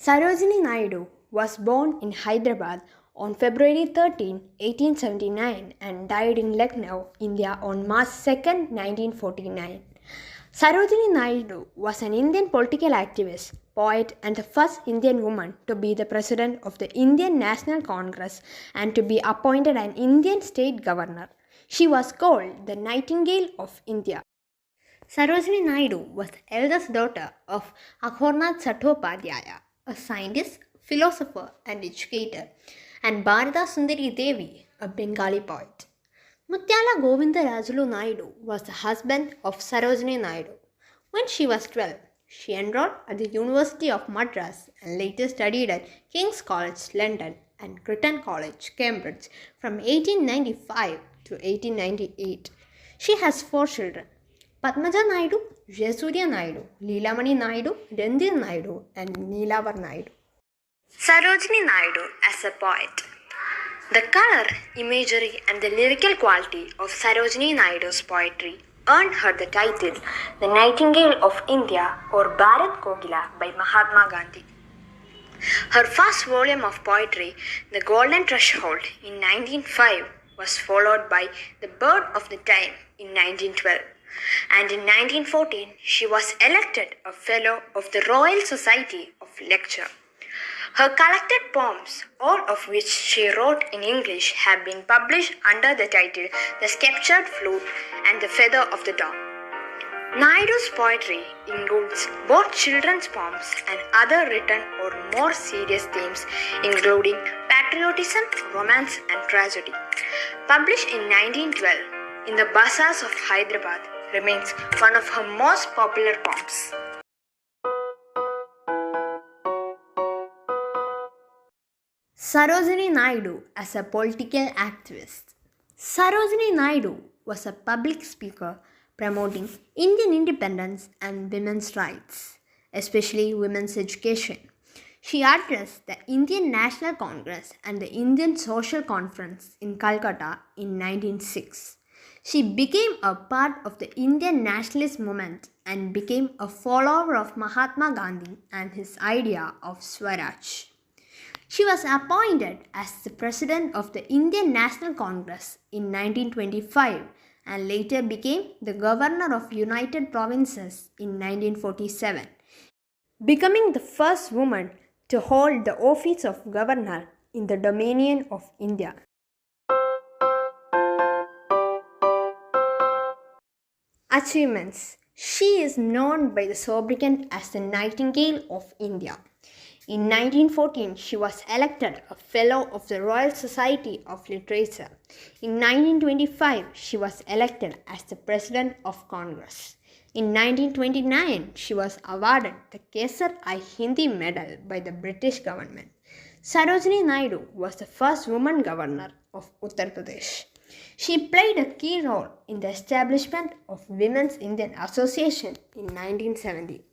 Sarojini Naidu was born in Hyderabad on February 13, 1879 and died in Lucknow, India on March 2, 1949. Sarojini Naidu was an Indian political activist, poet, and the first Indian woman to be the president of the Indian National Congress and to be appointed an Indian state governor. She was called the Nightingale of India. Sarojini Naidu was the eldest daughter of Aghornath Chattopadhyaya, a scientist, philosopher, and educator, and Bharata Sundari Devi, a Bengali poet. Mutyala Govindarajulu Naidu was the husband of Sarojini Naidu. When she was 12, she enrolled at the University of Madras and later studied at King's College, London, and Girton College, Cambridge from 1895 to 1898. She has four children: Padmaja Naidu, Jayasuriya Naidu, Leelamani Naidu, Rendhir Naidu, and Neelavar Naidu. Sarojini Naidu as a poet. The color, imagery, and the lyrical quality of Sarojini Naidu's poetry earned her the title the Nightingale of India or Bharat Kogila by Mahatma Gandhi. Her first volume of poetry, The Golden Threshold, in 1905, was followed by The Bird of the Time in 1912. And in 1914, she was elected a Fellow of the Royal Society of Lecture. Her collected poems, all of which she wrote in English, have been published under the title The Sceptred Flute and The Feather of the Dawn. Naidu's poetry includes both children's poems and other written or more serious themes, including patriotism, romance, and tragedy. Published in 1912 in the bazaars of Hyderabad, remains one of her most popular poems. Sarojini Naidu as a political activist. Sarojini Naidu was a public speaker promoting Indian independence and women's rights, especially women's education. She addressed the Indian National Congress and the Indian Social Conference in Calcutta in 1906. She became a part of the Indian nationalist movement and became a follower of Mahatma Gandhi and his idea of Swaraj. She was appointed as the president of the Indian National Congress in 1925 and later became the governor of United Provinces in 1947, becoming the first woman to hold the office of governor in the Dominion of India. Achievements. She is known by the sobriquet as the Nightingale of India. In 1914, she was elected a Fellow of the Royal Society of Literature. In 1925, she was elected as the President of Congress. In 1929, she was awarded the Kesar-i-Hindi Medal by the British government. Sarojini Naidu was the first woman governor of Uttar Pradesh. She played a key role in the establishment of Women's Indian Association in 1970.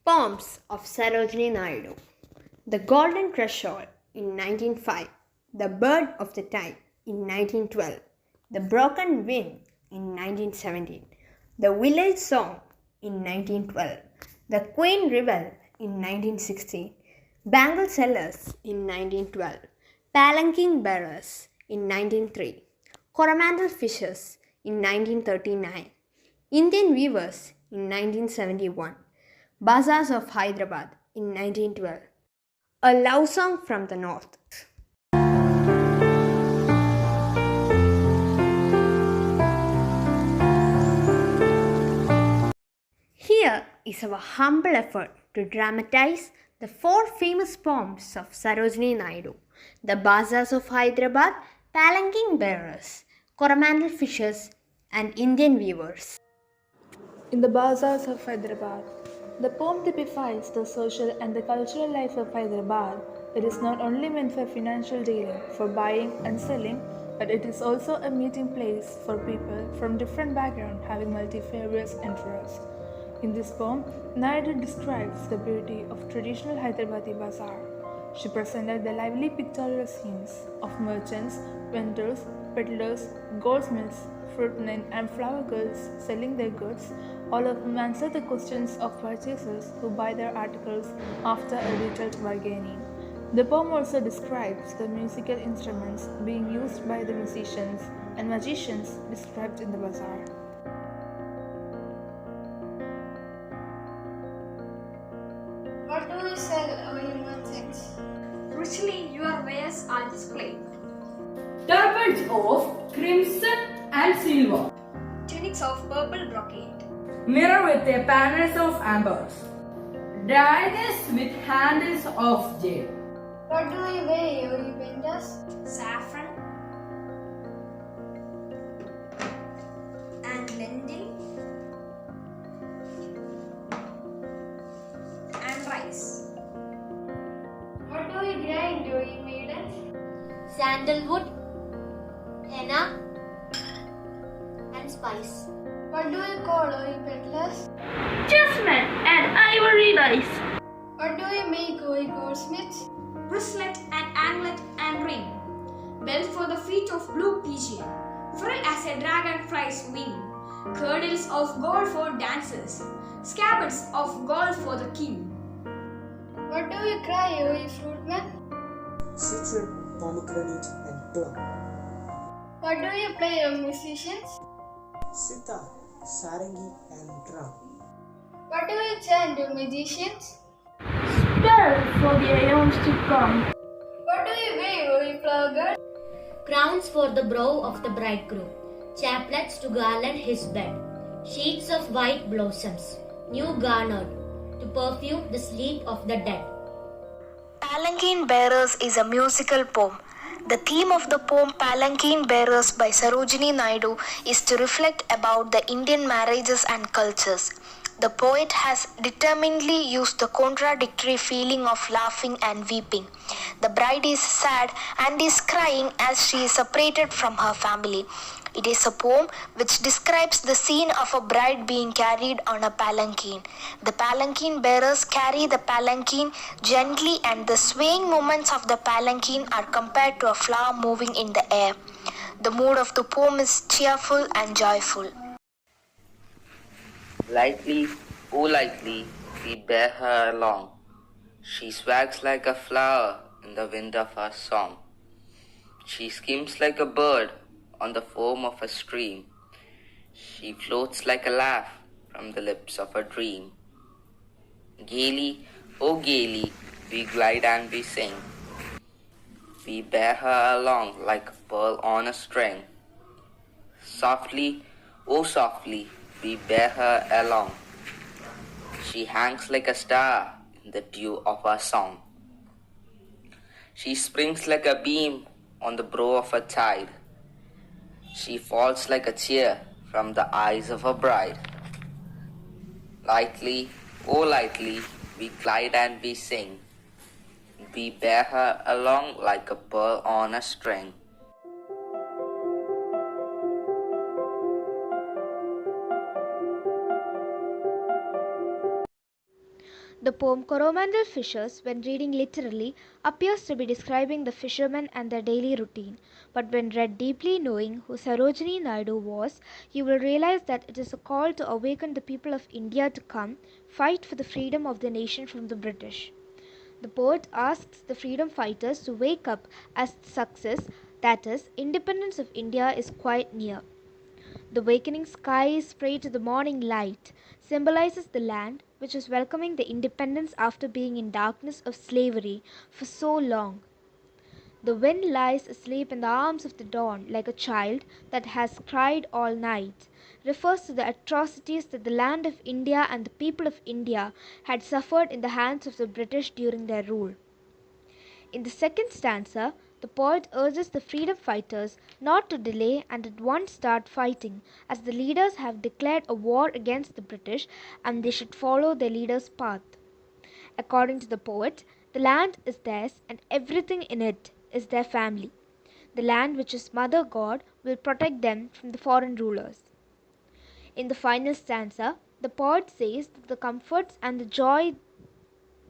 Poems of Sarojini Naidu. The Golden Threshold in 1905, The Bird of the Time in 1912, The Broken Wind in 1917, The Village Song in 1912, The Queen Rebel in 1916, Bangle Sellers in 1912, Palanquin Bearers in 1903, Coromandel Fishers in 1939, Indian Weavers in 1971, Bazaars of Hyderabad in 1912, A Love Song from the North. Here is our humble effort to dramatize the four famous poems of Sarojini Naidu: The Bazaars of Hyderabad, Palanquin Bearers, Coromandel Fishers, and Indian Weavers. In the bazaars of Hyderabad, the poem typifies the social and the cultural life of Hyderabad. It is not only meant for financial dealing, for buying and selling, but it is also a meeting place for people from different backgrounds having multifarious interests. In this poem, Naidu describes the beauty of traditional Hyderabadi bazaar. She presented the lively pictorial scenes of merchants, vendors, peddlers, goldsmiths, fruitmen, and flower girls selling their goods, all of whom answer the questions of purchasers who buy their articles after a detailed bargaining. The poem also describes the musical instruments being used by the musicians and magicians described in the bazaar. What do you sell, O merchants? Richly your wares are displayed. Turbans of crimson and silver, Tunics of purple brocade. mirror with their panels of ambers, daggers with handles of jade. What do you wear, O vendors? Saffron and lentil and rice. What do you grind, O maidens? sandalwood, henna, and spice. What do you call, O peddlers? Jasmine and ivory dice. What do you make, O goldsmiths? Bracelet and anklet and ring. Belt for the feet of blue pigeon. Frill as a dragonfly's wing. Girdles of gold for dancers. Scabbards of gold for the king. What do you cry, O fruitmen? Citron, pomegranate, and plum. What do you play, O musicians? Sitar, sarangi, and drum. What do you chant, O magicians? Spell for the aeons to come. What do you wear, O flower girls? Crowns for the brow of the bridegroom, chaplets to garland his bed, sheets of white blossoms, new garnered, to perfume the sleep of the dead. Palanquin Bearers is a musical poem. The theme of the poem Palanquin Bearers by Sarojini Naidu is to reflect about the Indian marriages and cultures. The poet has determinedly used the contradictory feeling of laughing and weeping. The bride is sad and is crying as she is separated from her family. It is a poem which describes the scene of a bride being carried on a palanquin. The palanquin bearers carry the palanquin gently, and the swaying movements of the palanquin are compared to a flower moving in the air. The mood of the poem is cheerful and joyful. Lightly, oh lightly, we bear her along. She swags like a flower in the wind of our song. She skims like a bird on the foam of a stream. She floats like a laugh from the lips of a dream. Gaily, oh gaily, we glide and we sing. We bear her along like a pearl on a string. Softly, oh softly, we bear her along. She hangs like a star in the dew of our song. She springs like a beam on the brow of a tide. She falls like a tear from the eyes of a bride. Lightly, oh lightly, we glide and we sing. We bear her along like a pearl on a string. The poem Coromandel Fishers, when reading literally, appears to be describing the fishermen and their daily routine. But when read deeply, knowing who Sarojini Naidu was, you will realize that it is a call to awaken the people of India to come, fight for the freedom of the nation from the British. The poet asks the freedom fighters to wake up as success, that is, independence of India is quite near. The wakening sky spray to the morning light symbolizes the land which is welcoming the independence after being in darkness of slavery for so long. The wind lies asleep in the arms of the dawn like a child that has cried all night, refers to the atrocities that the land of India and the people of India had suffered in the hands of the British during their rule. In the second stanza, the poet urges the freedom fighters not to delay and at once start fighting, as the leaders have declared a war against the British and they should follow their leader's path. According to the poet, the land is theirs and everything in it is their family. The land, which is Mother God, will protect them from the foreign rulers. In the final stanza, the poet says that the comforts and the joy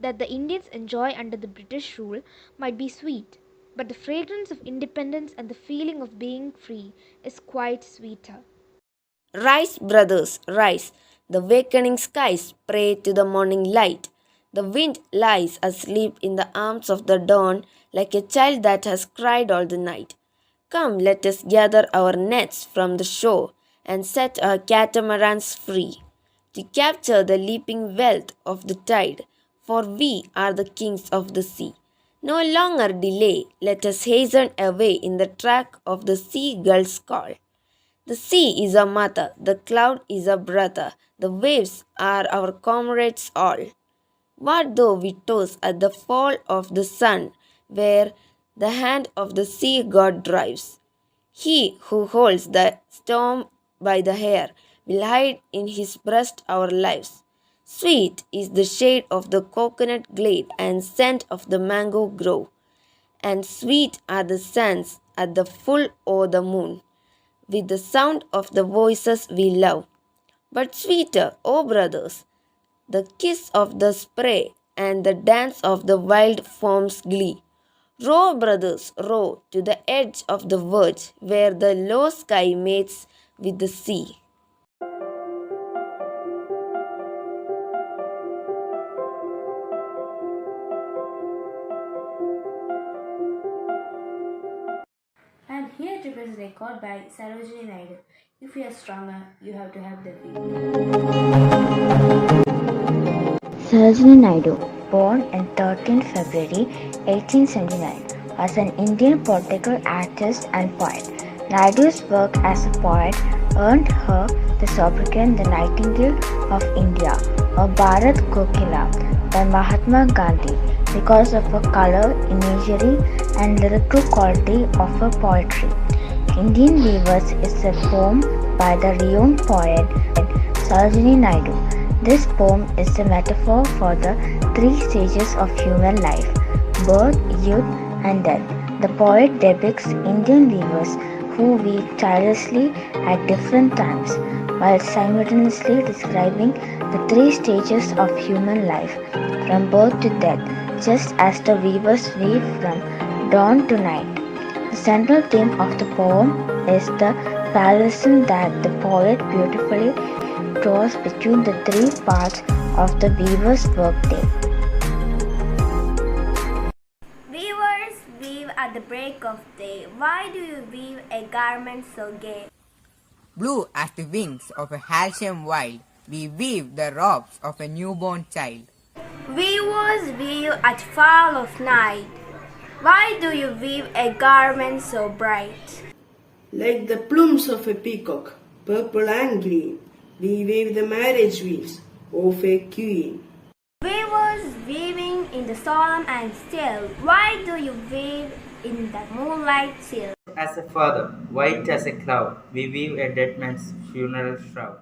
that the Indians enjoy under the British rule might be sweet, but the fragrance of independence and the feeling of being free is quite sweeter. Rise, brothers, rise. The wakening skies pray to the morning light. The wind lies asleep in the arms of the dawn like a child that has cried all the night. Come, let us gather our nets from the shore and set our catamarans free to capture the leaping wealth of the tide, for we are the kings of the sea. No longer delay, let us hasten away in the track of the seagull's call. The sea is our mother, the cloud is our brother, the waves are our comrades all. What though we toss at the fall of the sun, where the hand of the sea god drives? He who holds the storm by the hair will hide in his breast our lives. Sweet is the shade of the coconut glade and scent of the mango grove, and sweet are the sands at the full o'er the moon, with the sound of the voices we love. But sweeter, O brothers, the kiss of the spray and the dance of the wild form's glee. Row, brothers, row to the edge of the verge where the low sky mates with the sea. I am here to present a quote by Sarojini Naidu. If you are stronger, you have to help the weak. Sarojini Naidu, born on 13 February 1879, was an Indian political artist and poet. Naidu's work as a poet earned her the sobriquet the Nightingale of India, or Bharat Kokila, by Mahatma Gandhi because of her color, imagery, and lyrical quality of her poetry. Indian Weavers is a poem by the renowned poet Sarojini Naidu. This poem is a metaphor for the three stages of human life: birth, youth, and death. The poet depicts Indian weavers who weave tirelessly at different times, while simultaneously describing the three stages of human life, from birth to death, just as the weavers weave from dawn to night. The central theme of the poem is the parallelism that the poet beautifully draws between the three parts of the weaver's workday. Weavers weave at the break of day. Why do you weave a garment so gay? Blue as the wings of a halcyon wild, we weave the robes of a newborn child. Weavers weave at fall of night. Why do you weave a garment so bright? Like the plumes of a peacock, purple and green, we weave the marriage wreaths of a queen. Weavers weaving in the solemn and still. Why do you weave in the moonlight chill? As a father, white as a cloud, we weave a dead man's funeral shroud.